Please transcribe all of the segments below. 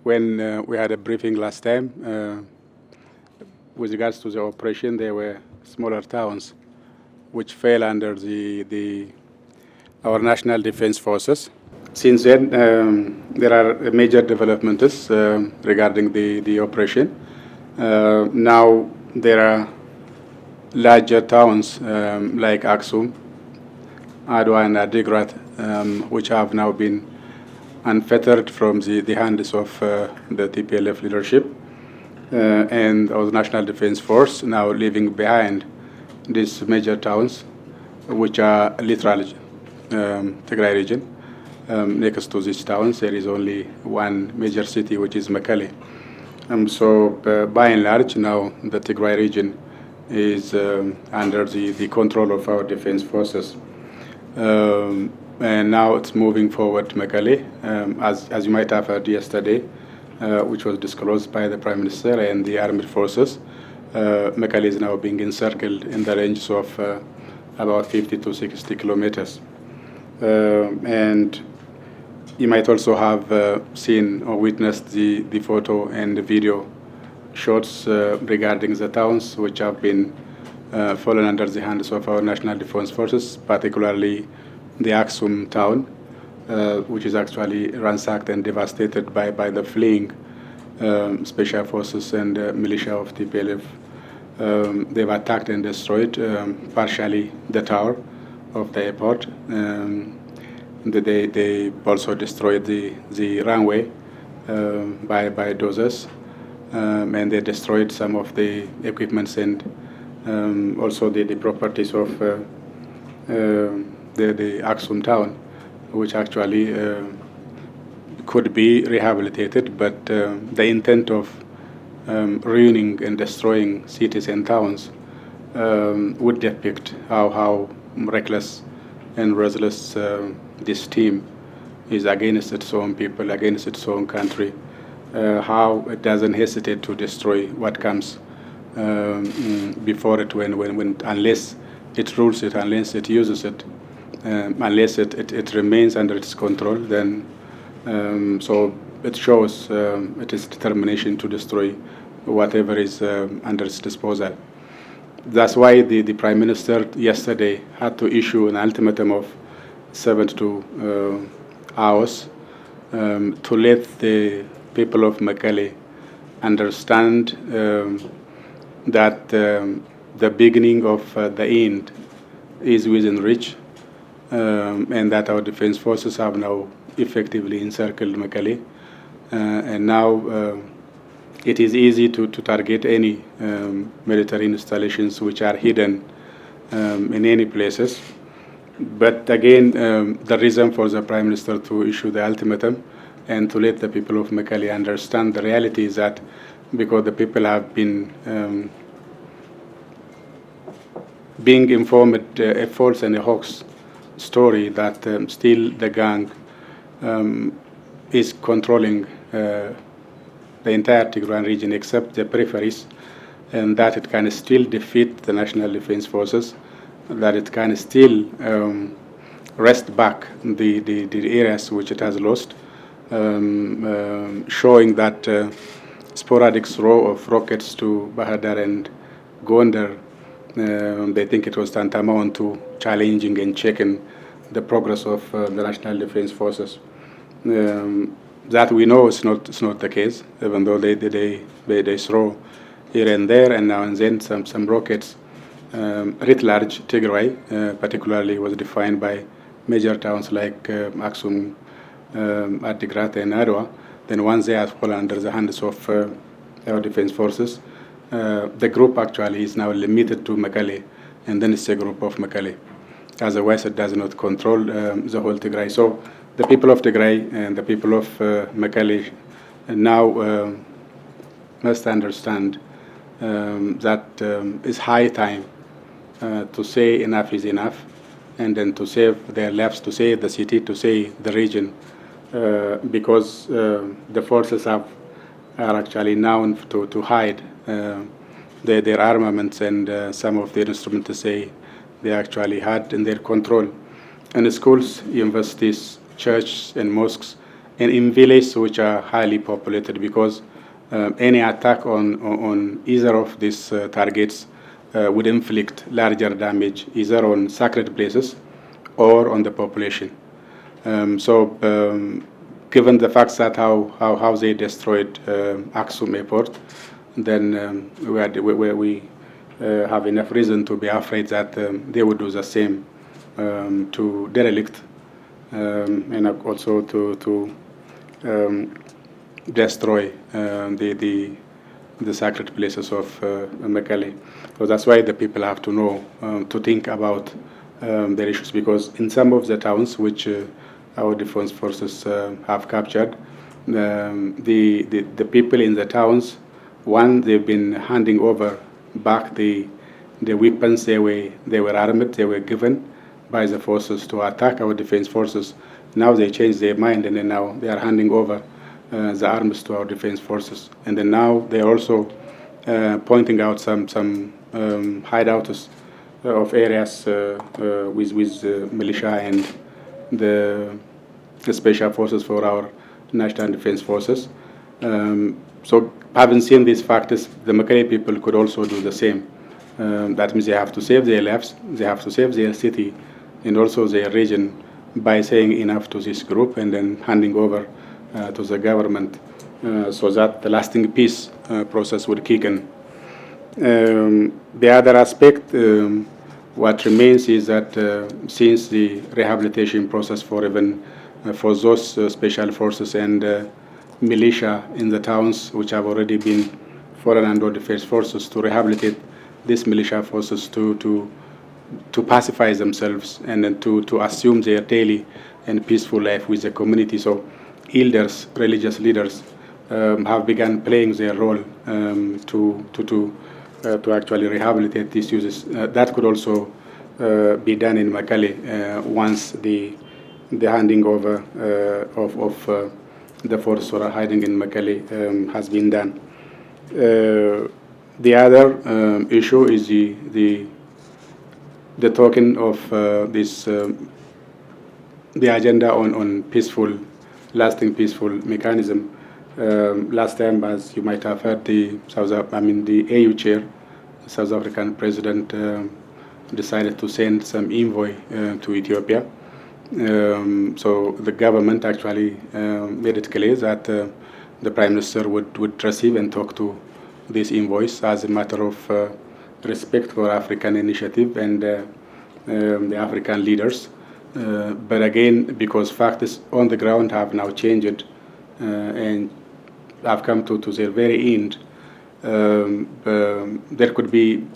When we had a briefing last time, with regards to the operation, there were smaller towns which fell under our national defense forces. Since then, there are major developments regarding the operation. Now there are larger towns like Aksum, Adwa, and Adigrat, which have now been unfettered from the hands of the TPLF leadership and our National Defense Force, now leaving behind these major towns, which are literally Tigray region. Next to these towns, there is only one major city, which is Mekelle. So by and large, now the Tigray region is under the control of our defense forces. And now it's moving forward to Mekelle, as you might have heard yesterday, which was disclosed by the Prime Minister and the armed forces. Mekelle is now being encircled in the range of about 50 to 60 kilometers. And you might also have seen or witnessed the photo and the video shots regarding the towns which have been fallen under the hands of our National Defense Forces, particularly the Aksum town, which is actually ransacked and devastated by the fleeing special forces and militia of TPLF. They've attacked and destroyed partially the tower of the airport. They also destroyed the runway by dozers, and they destroyed some of the equipments and also the properties of the Aksum town, which actually could be rehabilitated, but the intent of ruining and destroying cities and towns would depict how reckless and ruthless this team is against its own people, against its own country, how it doesn't hesitate to destroy what comes before it unless it rules it, unless it uses it, unless it remains under its control, then so it shows its determination to destroy whatever is under its disposal. That's why the Prime Minister yesterday had to issue an ultimatum of 72 hours to let the people of Mekelle understand that the beginning of the end is within reach, and that our defense forces have now effectively encircled Mekelle, and now it is easy to target any military installations which are hidden in any places. But again, the reason for the Prime Minister to issue the ultimatum and to let the people of Mekelle understand the reality is that because the people have been being informed a false and a hoax story that still the gang is controlling the entire Tigray region except the peripheries, and that it can still defeat the National Defense Forces, that it can still wrest back the areas which it has lost, showing that sporadic throw of rockets to Bahadar and Gondar, they think it was tantamount to challenging and checking the progress of the National Defense Forces. That we know it's not the case, even though they throw here and there and now and then some rockets. Writ large, Tigray particularly was defined by major towns like Aksum, Adigrat, and Adwa. Then once they are fallen under the hands of our defense forces, the group actually is now limited to Mekelle, and then it's a group of Mekelle. Otherwise, it does not control the whole Tigray. So the people of Tigray and the people of Mekelle now must understand that it's high time to say enough is enough, and then to save their lives, to save the city, to save the region, because the forces are actually known to hide their armaments and some of their instruments they actually had in their control. And schools, universities, churches, and mosques and in villages which are highly populated, because any attack on either of these targets would inflict larger damage either on sacred places or on the population. Given the facts that how they destroyed Aksum Airport, then we have enough reason to be afraid that they would do the same to derelict and also to destroy the sacred places of Mekelle. So that's why the people have to know to think about their issues, because in some of the towns which our defense forces have captured, the people in the towns, one, they've been handing over back the weapons they were armed, they were given by the forces to attack our defense forces. Now they changed their mind, and then now they are handing over the arms to our defense forces. And then now they're also pointing out some hideouts of areas with militia and the special forces for our national defense forces. So having seen these factors, the Mekelle people could also do the same. That means they have to save their lives, they have to save their city and also their region by saying enough to this group and then handing over to the government so that the lasting peace process would kick in. The other aspect, what remains is that since the rehabilitation process for even for those special forces and militia in the towns which have already been foreign and or defense forces, to rehabilitate these militia forces to pacify themselves and then to assume their daily and peaceful life with the community. So elders, religious leaders have begun playing their role to actually rehabilitate these uses. That could also be done in Mekelle once the handing over of the forces who are hiding in Mekelle has been done. The other issue is the talking of this the agenda on peaceful, lasting peaceful mechanism. Last time, as you might have heard, the AU chair, South African president, decided to send some envoy to Ethiopia. So the government actually made it clear that the prime minister would receive and talk to these envoys as a matter of respect for African initiative and the African leaders. But again, because facts on the ground have now changed and have come to their very end, there could be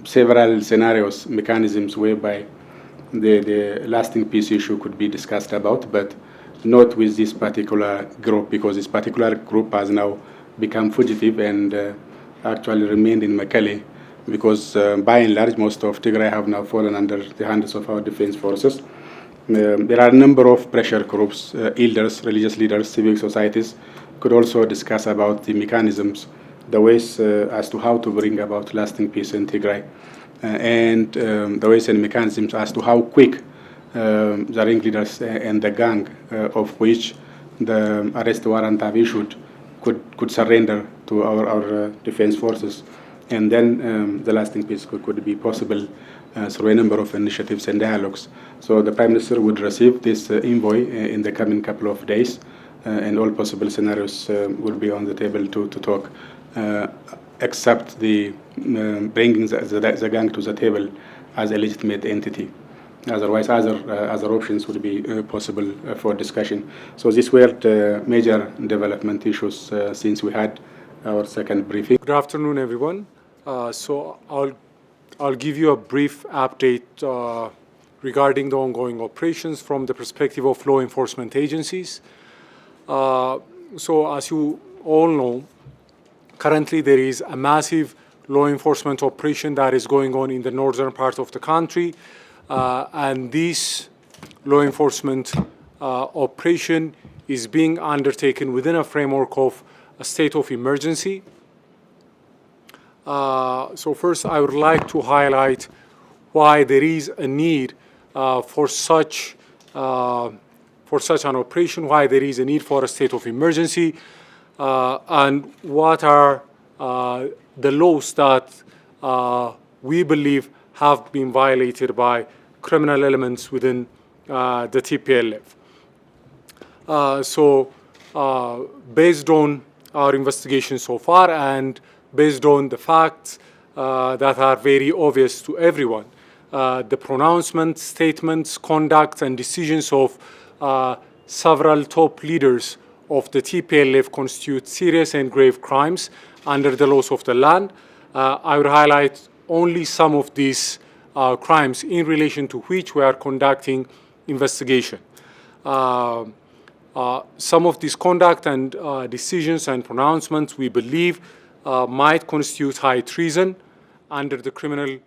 several scenarios, mechanisms whereby the lasting peace issue could be discussed about, but not with this particular group, because this particular group has now become fugitive and actually remained in Mekelle, because by and large most of Tigray have now fallen under the hands of our defense forces. There are a number of pressure groups, elders, religious leaders, civil societies could also discuss about the mechanisms, the ways as to how to bring about lasting peace in Tigray, and the ways and mechanisms as to how quick the ringleaders and the gang of which the arrest warrant have issued could surrender to our defense forces. And then the lasting peace could be possible through a number of initiatives and dialogues. So the Prime Minister would receive this envoy in the coming couple of days, and all possible scenarios will be on the table to talk, except the bringing the gang to the table as a legitimate entity. Otherwise, other options would be possible for discussion. So these were the major development issues since we had our second briefing. Good afternoon, everyone. So I'll give you a brief update regarding the ongoing operations from the perspective of law enforcement agencies. So as you all know, currently there is a massive law enforcement operation that is going on in the northern part of the country. And this law enforcement operation is being undertaken within a framework of a state of emergency. So first, I would like to highlight why there is a need for such for such an operation, why there is a need for a state of emergency, and what are the laws that we believe have been violated by criminal elements within the TPLF. Based on our investigation so far and based on the facts that are very obvious to everyone, the pronouncements, statements, conduct, and decisions of several top leaders of the TPLF constitute serious and grave crimes under the laws of the land. I would highlight only some of these crimes in relation to which we are conducting investigation. Some of this conduct and decisions and pronouncements we believe might constitute high treason under the criminal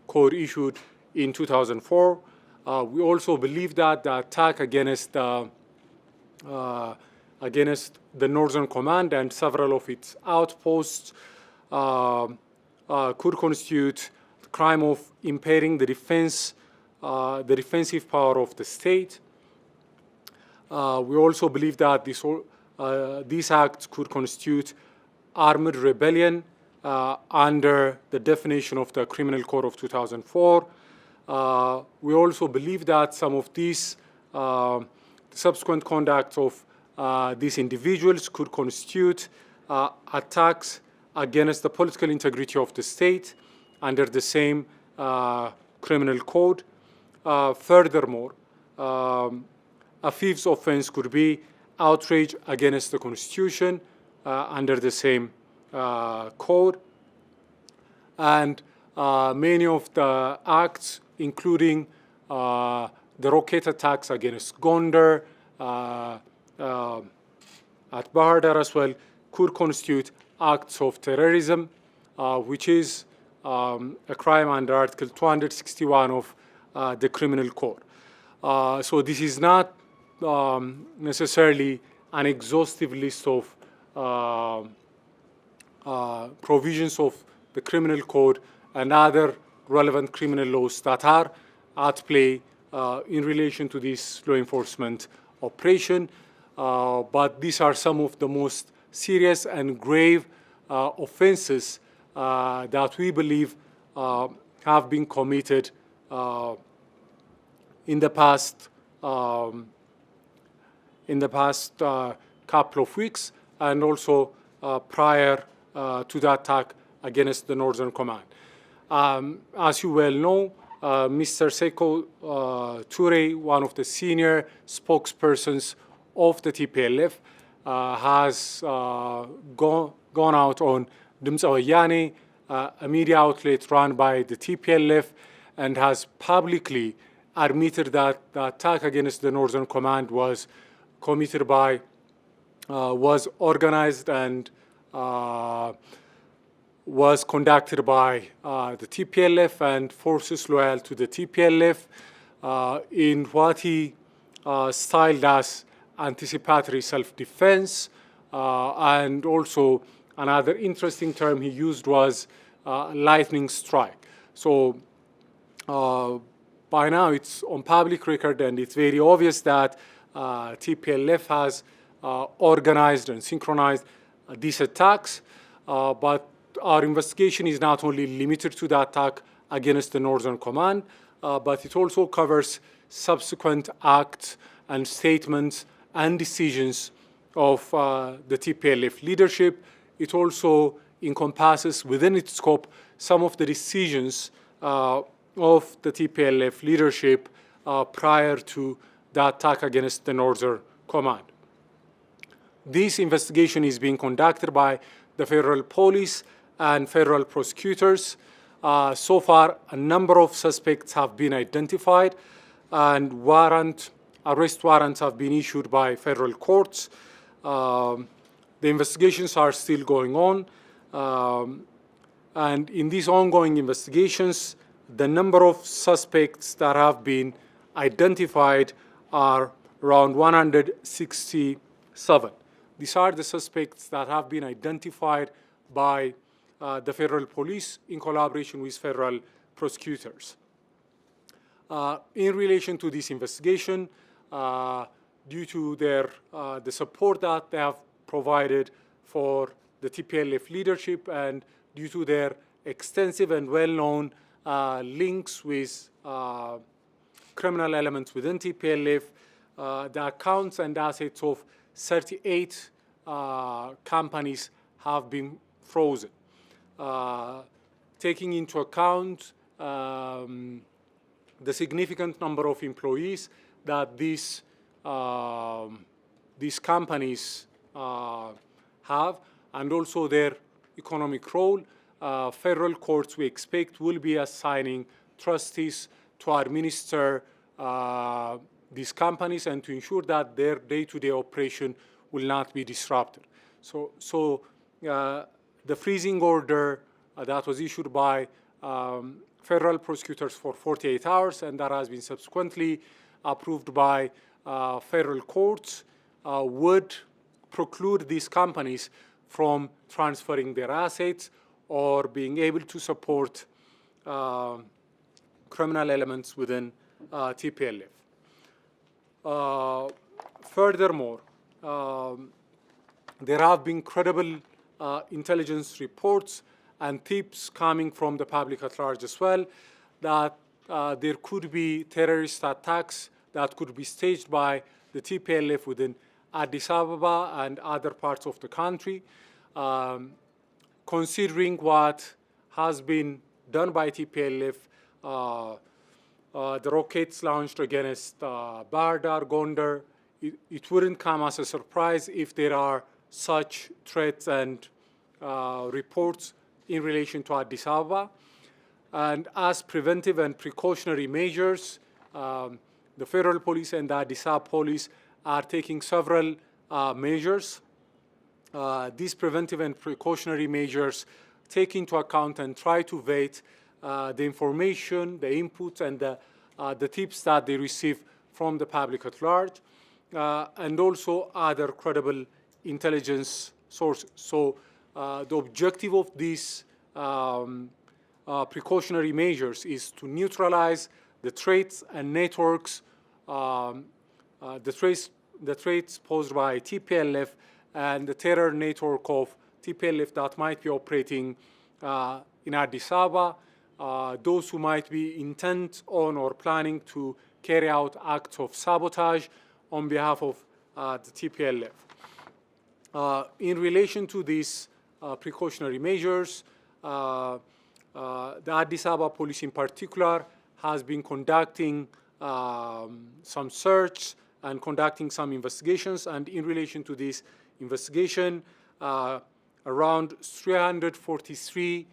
code issued in 2004. We also believe that the attack against the Northern Command and several of its outposts could constitute the crime of impairing the defensive power of the state. We also believe that these acts could constitute armed rebellion under the definition of the Criminal Code of 2004. We also believe that some of these subsequent conduct of these individuals could constitute attacks against the political integrity of the state under the same criminal code. Furthermore, a fifth offense could be outrage against the Constitution under the same code. And many of the acts, including the rocket attacks against Gondar, at Bahardar as well, could constitute acts of terrorism, which is a crime under Article 261 of the Criminal Code. So this is not necessarily an exhaustive list of provisions of the Criminal Code and other relevant criminal laws that are at play in relation to this law enforcement operation. But these are some of the most serious and grave offenses that we believe have been committed in the past couple of weeks, and also prior to the attack against the Northern Command. As you well know, Mr. Seko Toure, one of the senior spokespersons of the TPLF, has gone out on Dimtsa Wayane, a media outlet run by the TPLF, and has publicly admitted that the attack against the Northern Command was committed by, was organized and was conducted by the TPLF and forces loyal to the TPLF in what he styled as anticipatory self-defense, and also another interesting term he used was lightning strike. So by now it's on public record, and it's very obvious that TPLF has organized and synchronized these attacks, but our investigation is not only limited to the attack against the Northern Command, but it also covers subsequent acts and statements and decisions of the TPLF leadership. It also encompasses within its scope some of the decisions of the TPLF leadership prior to the attack against the Northern Command. This investigation is being conducted by the federal police and federal prosecutors. So far, a number of suspects have been identified, and arrest warrants have been issued by federal courts. The investigations are still going on, and in these ongoing investigations, the number of suspects that have been identified are around 167. These are the suspects that have been identified by the federal police in collaboration with federal prosecutors. In relation to this investigation, due to the support that they have provided for the TPLF leadership and due to their extensive and well-known links with criminal elements within TPLF, the accounts and assets of 38 companies have been frozen. Taking into account the significant number of employees that these companies have, and also their economic role, federal courts, we expect, will be assigning trustees to administer these companies and to ensure that their day-to-day operation will not be disrupted. So the freezing order that was issued by federal prosecutors for 48 hours and that has been subsequently approved by federal courts would preclude these companies from transferring their assets or being able to support criminal elements within TPLF. Furthermore, there have been credible intelligence reports and tips coming from the public at large as well that there could be terrorist attacks that could be staged by the TPLF within Addis Ababa and other parts of the country. Considering what has been done by TPLF, the rockets launched against Bardar, Gondar, it wouldn't come as a surprise if there are such threats and reports in relation to Addis Ababa. And as preventive and precautionary measures, the federal police and the Addis Ababa police are taking several measures. These preventive and precautionary measures take into account and try to vet the information, the inputs, and the tips that they receive from the public at large, and also other credible intelligence sources. So the objective of these precautionary measures is to neutralize the threats and networks, the threats posed by TPLF and the terror network of TPLF that might be operating in Addis Ababa, those who might be intent on or planning to carry out acts of sabotage on behalf of the TPLF. In relation to these precautionary measures, the Addis Ababa police in particular has been conducting some search and conducting some investigations, and in relation to this investigation, around 343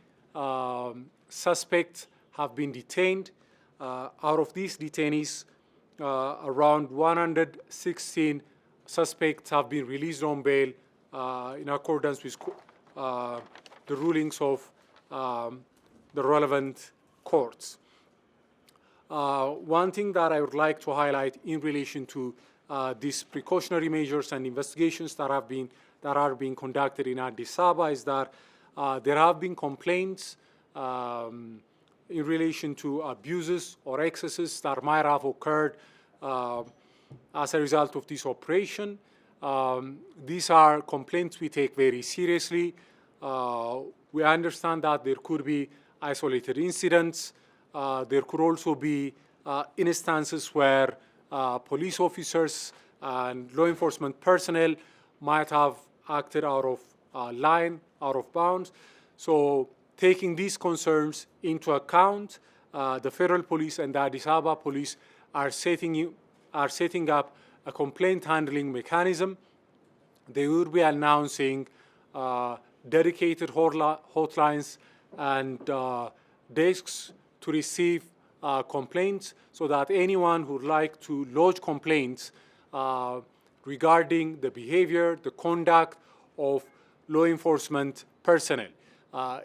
suspects have been detained. Out of these detainees, around 116 suspects have been released on bail in accordance with the rulings of the relevant courts. One thing that I would like to highlight in relation to these precautionary measures and investigations that are being conducted in Addis Ababa is that there have been complaints in relation to abuses or excesses that might have occurred as a result of this operation. These are complaints we take very seriously. We understand that there could be isolated incidents. There could also be instances where police officers and law enforcement personnel might have acted out of line, out of bounds. So taking these concerns into account, the federal police and the Addis Ababa police are setting up a complaint handling mechanism. They will be announcing dedicated hotlines and desks to receive complaints so that anyone who would like to lodge complaints regarding the behavior, the conduct of law enforcement personnel.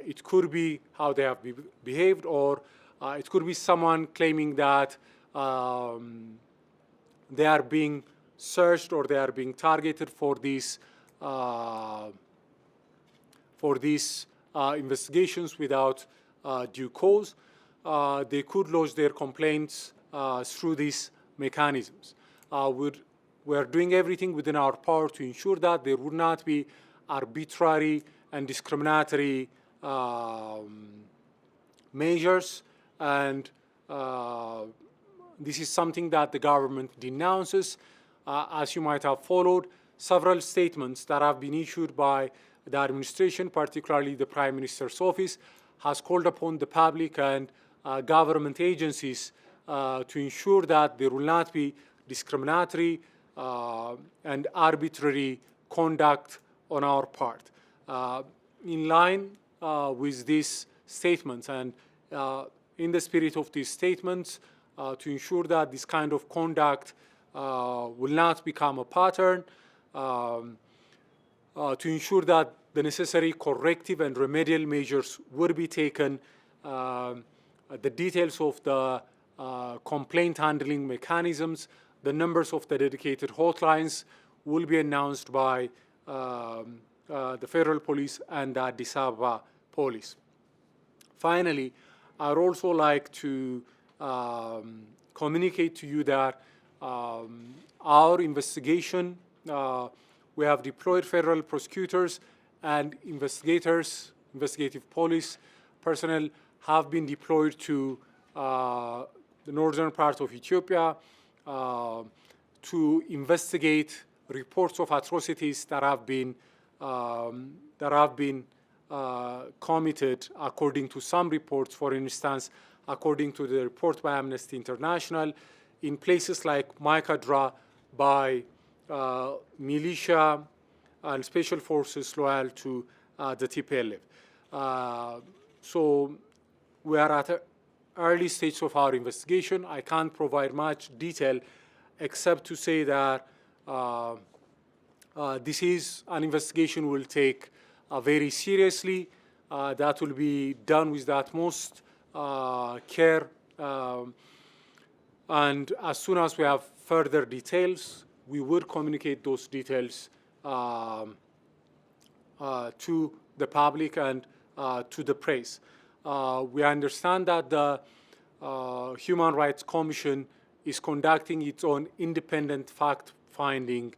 It could be how they have behaved, or it could be someone claiming that they are being searched or they are being targeted for these investigations without due cause. They could lodge their complaints through these mechanisms. we're doing everything within our power to ensure that there would not be arbitrary and discriminatory measures, and this is something that the government denounces. As you might have followed, several statements that have been issued by the administration, particularly the Prime Minister's office, has called upon the public and government agencies to ensure that there will not be discriminatory and arbitrary conduct on our part. In line with these statements and in the spirit of these statements, to ensure that this kind of conduct will not become a pattern, to ensure that the necessary corrective and remedial measures will be taken, the details of the complaint handling mechanisms, the numbers of the dedicated hotlines will be announced by the Federal Police and the Addis Ababa Police. Finally, I'd also like to communicate to you that our investigation, we have deployed federal prosecutors and investigators, investigative police personnel have been deployed to the northern part of Ethiopia to investigate reports of atrocities that have been committed according to some reports. For instance, according to the report by Amnesty International, in places like Maikadra by militia and special forces loyal to the TPLF. So we are at an early stage of our investigation. I can't provide much detail except to say that this is an investigation we'll take very seriously. That will be done with the utmost care. And as soon as we have further details, we would communicate those details to the public and to the press. We understand that the Human Rights Commission is conducting its own independent fact-finding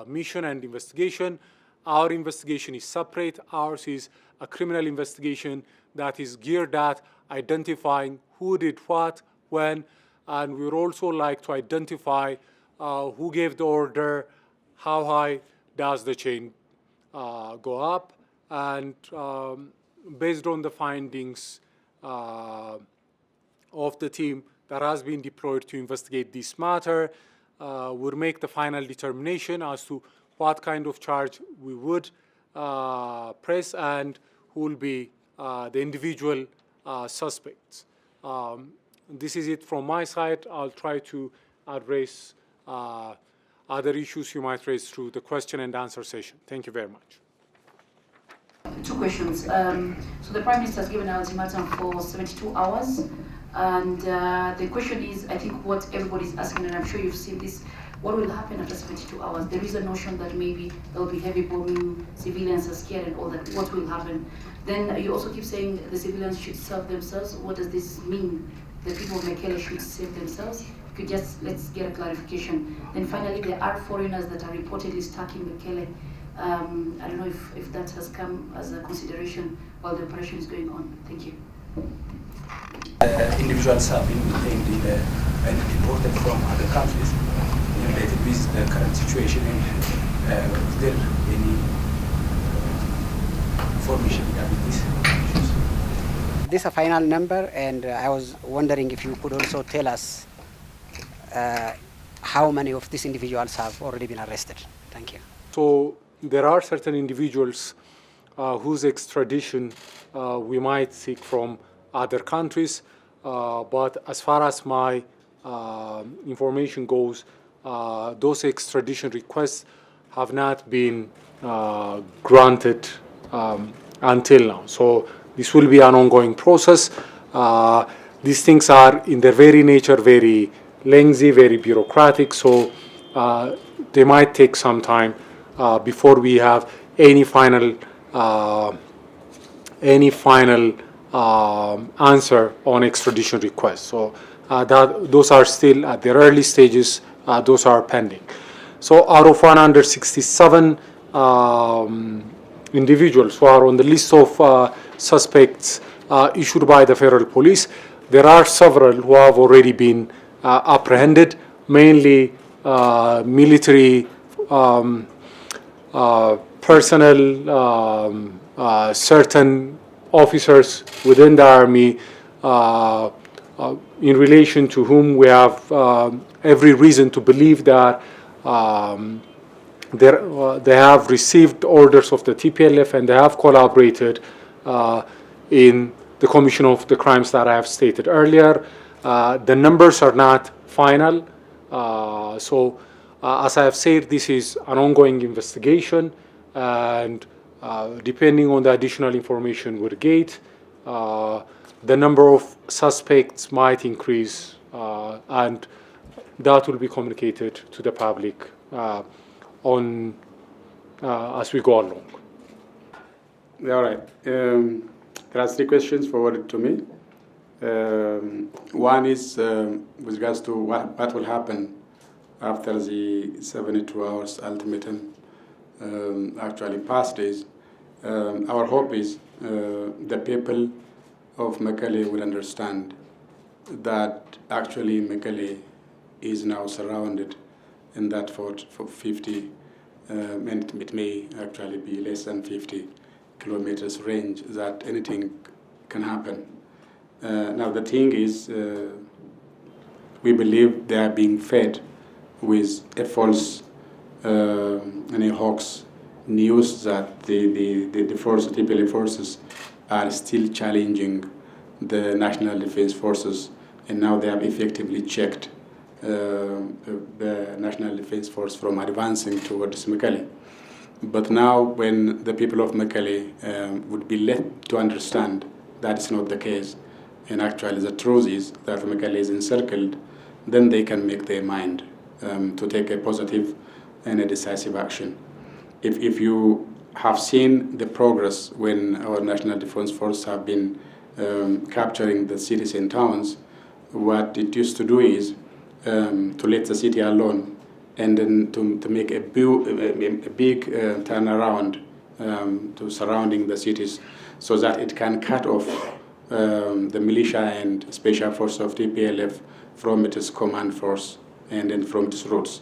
mission and investigation. Our investigation is separate. Ours is a criminal investigation that is geared at identifying who did what, when, and we would also like to identify who gave the order, how high does the chain go up, and based on the findings of the team that has been deployed to investigate this matter, we'll make the final determination as to what kind of charge we would press and who will be the individual suspects. This is it from my side. I'll try to address other issues you might raise through the question and answer session. Thank you very much. Two questions. So the Prime Minister has given an ultimatum for 72 hours. And the question is, I think what everybody's asking, and I'm sure you've seen this, what will happen after 72 hours? There is a notion that maybe there will be heavy bombing, civilians are scared and all that. What will happen? Then you also keep saying the civilians should serve themselves. What does this mean? The people of Mekele should save themselves? Could just, let's get a clarification. Then finally, there are foreigners that are reportedly stuck in Mekele. I don't know if that has come as a consideration while the operation is going on. Thank you. Individuals have been detained and deported from other countries related with the current situation. Is there any information regarding these issues? This is a final number, and I was wondering if you could also tell us how many of these individuals have already been arrested. Thank you. So there are certain individuals whose extradition we might seek from other countries, but as far as my information goes, those extradition requests have not been granted until now. So this will be an ongoing process. These things are, in their very nature, very lengthy, very bureaucratic, so they might take some time before we have any final answer on extradition requests. So those are still at their early stages those are pending. So out of 167 individuals who are on the list of suspects issued by the federal police, there are several who have already been apprehended, mainly military personnel, certain officers within the army, in relation to whom we have every reason to believe that they have received orders of the TPLF and they have collaborated in the commission of the crimes that I have stated earlier. The numbers are not final. So as I have said, this is an ongoing investigation, and depending on the additional information we get, the number of suspects might increase, and that will be communicated to the public as we go along. All right. There are three questions forwarded to me. One is with regards to what will happen after the 72 hours ultimatum actually passed. Our hope is the people of Mekelle will understand that actually Mekelle is now surrounded in that for 50, and it may actually be less than 50 kilometers range, that anything can happen. Now the thing is, we believe they are being fed with a false and a hoax news that the TPLF forces are still challenging the National Defense Forces, and now they have effectively checked the National Defense Force from advancing towards Mekelle. But now when the people of Mekelle would be led to understand that is not the case, and actually the truth is that Mekelle is encircled, then they can make their mind to take a positive and a decisive action. If you have seen the progress when our National Defense Force have been capturing the cities and towns, what it used to do is to let the city alone, and then to make a big turnaround to surrounding the cities, so that it can cut off the militia and special force of TPLF from its command force and then from its routes.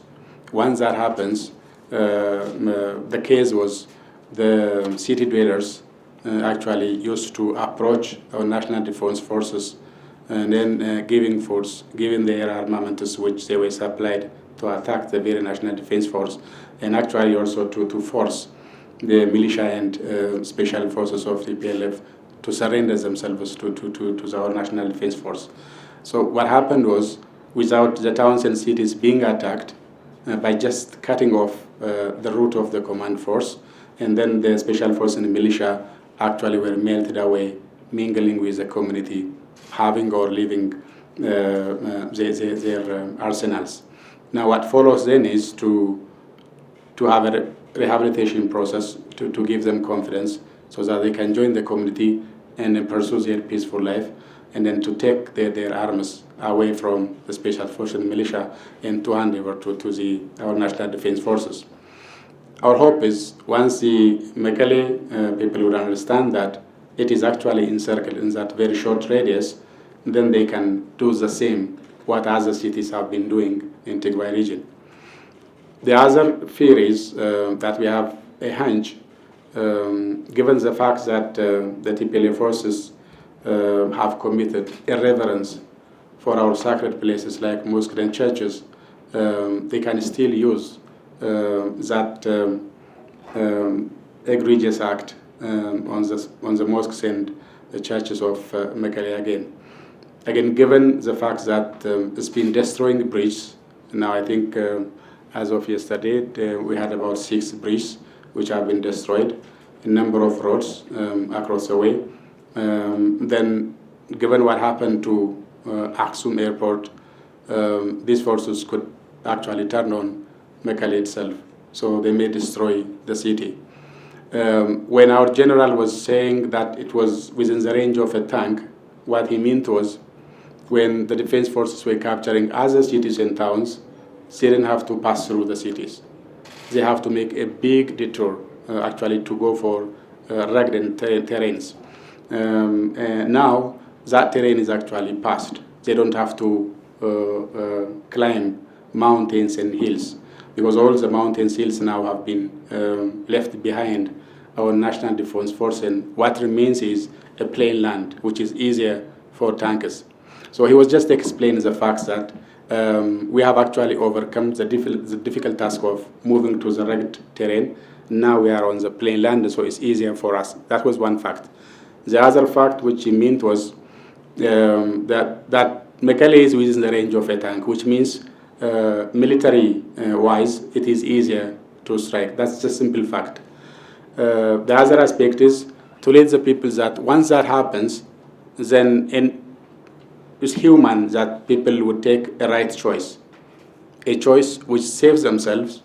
Once that happens, the case was the city dwellers actually used to approach our National Defense Forces and then giving their armaments which they were supplied to attack the very National Defense Force, and actually also to force the militia and special forces of the TPLF to surrender themselves to our National Defense Force. So what happened was, without the towns and cities being attacked, by just cutting off the route of the command force, and then the special force and the militia actually were melted away, mingling with the community, having or leaving their arsenals. Now what follows then is to have a rehabilitation process to give them confidence so that they can join the community and then pursue their peaceful life, and then to take their arms away from the special forces and militia and to hand over to our National Defense Forces. Our hope is once the Mekelle people would understand that it is actually encircled in that very short radius, then they can do the same what other cities have been doing in Tigray region. The other fear is that we have a hunch, given the fact that the TPLF forces have committed irreverence for our sacred places like mosques and churches, they can still use that egregious act on the mosques and the churches of Mekelle again. Again, given the fact that it's been destroying bridges, now I think as of yesterday we had about 6 bridges which have been destroyed, a number of roads across the way. Then, given what happened to Aksum Airport, these forces could actually turn on Mekelle itself, so they may destroy the city. When our general was saying that it was within the range of a tank, what he meant was when the defense forces were capturing other cities and towns, they didn't have to pass through the cities. They have to make a big detour, actually, to go for rugged terrains. Now, that terrain is actually passed. They don't have to climb mountains and hills, because all the mountains, hills now have been left behind our National Defense Force, and what remains is a plain land, which is easier for tankers. So he was just explaining the fact that we have actually overcome the difficult task of moving to the rugged terrain. Now we are on the plain land, so it's easier for us. That was one fact. The other fact which he meant was that Mekelle is within the range of a tank, which means military-wise, it is easier to strike. That's the simple fact. The other aspect is to let the people that once that happens, then it's human that people would take a right choice, a choice which saves themselves,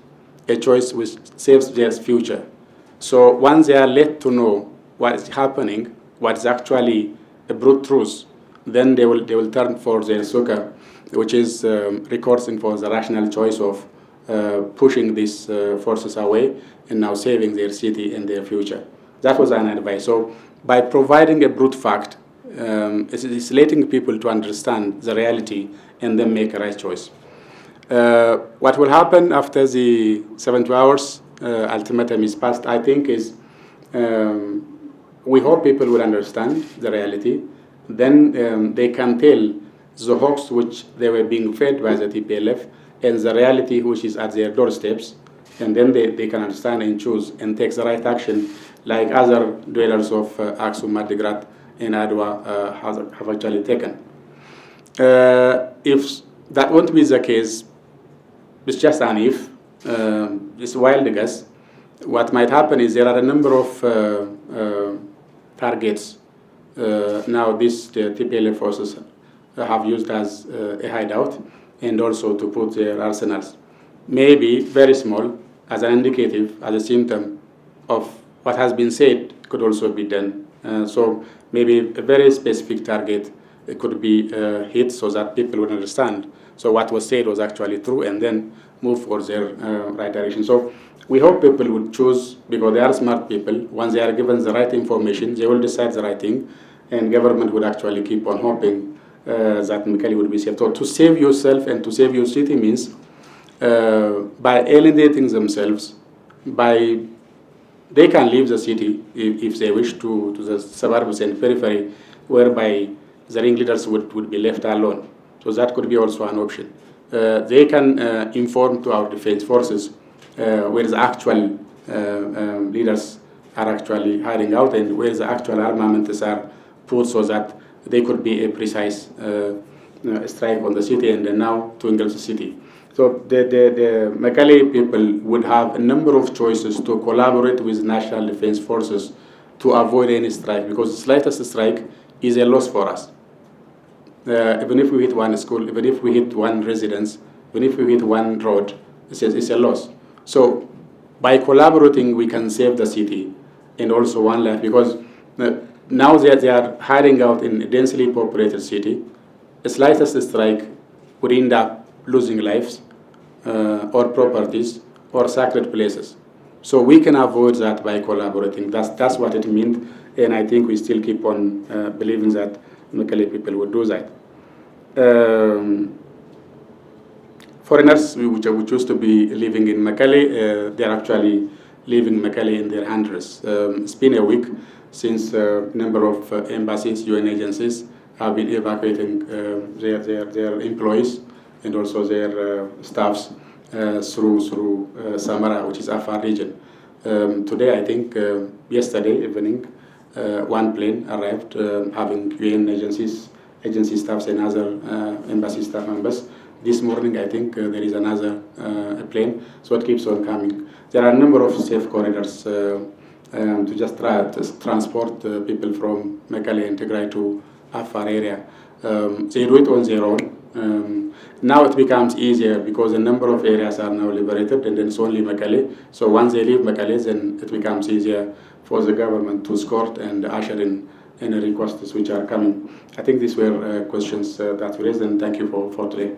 a choice which saves their future. So once they are let to know what is happening, what is actually a brute truth, then they will turn for their succor, which is recording for the rational choice of pushing these forces away and now saving their city and their future. That was an advice. So by providing a brute fact, it's letting people to understand the reality and then make a right choice. What will happen after the 72 hours ultimatum is passed, I think, is we hope people will understand the reality. Then they can tell the hoax which they were being fed by the TPLF and the reality which is at their doorsteps, and then they can understand and choose and take the right action, like other dwellers of Aksum, Madigrat, and Adwa have actually taken. If that won't be the case, it's just an if, it's wild guess. What might happen is there are a number of targets now the TPLF forces have used as a hideout and also to put their arsenals. Maybe very small, as an indicative, as a symptom of what has been said could also be done. So maybe a very specific target could be hit so that people would understand. So what was said was actually true, and then move for their right direction. So we hope people would choose, because they are smart people. Once they are given the right information, they will decide the right thing, and government would actually keep on hoping that Mekelle would be saved. So to save yourself and to save your city means by alienating themselves, they can leave the city if they wish to the suburbs and periphery, whereby the ringleaders would be left alone. So that could be also an option. They can inform to our defense forces where the actual leaders are actually hiding out and where the actual armaments are put, so that they could be a precise strike on the city and then now to engulf the city. So the Mekelle people would have a number of choices to collaborate with national defense forces to avoid any strike, because the slightest strike is a loss for us. Even if we hit one school, even if we hit one residence, even if we hit one road, it's a loss. So by collaborating, we can save the city and also one life, because now they are hiding out in a densely populated city. The slightest strike would end up losing lives or properties or sacred places. So we can avoid that by collaborating. That's what it means, and I think we still keep on believing that Mekelle people would do that. Foreigners who choose to be living in Mekelle, they're actually living Mekelle in their hundreds. It's been a week since a number of embassies, UN agencies, have been evacuating their employees and also their staffs through Samara, which is Afar region. Today, I think, yesterday evening, one plane arrived having UN agency staffs and other embassy staff members. This morning, I think, there is another plane, so it keeps on coming. There are a number of safe corridors to just try to transport people from Mekelle and Tigray to Afar area. They do it on their own. Now it becomes easier because a number of areas are now liberated, and then it's only Mekelle. So once they leave Mekelle, then it becomes easier for the government to escort and usher in any requests which are coming. I think these were questions that we raised, and thank you for today.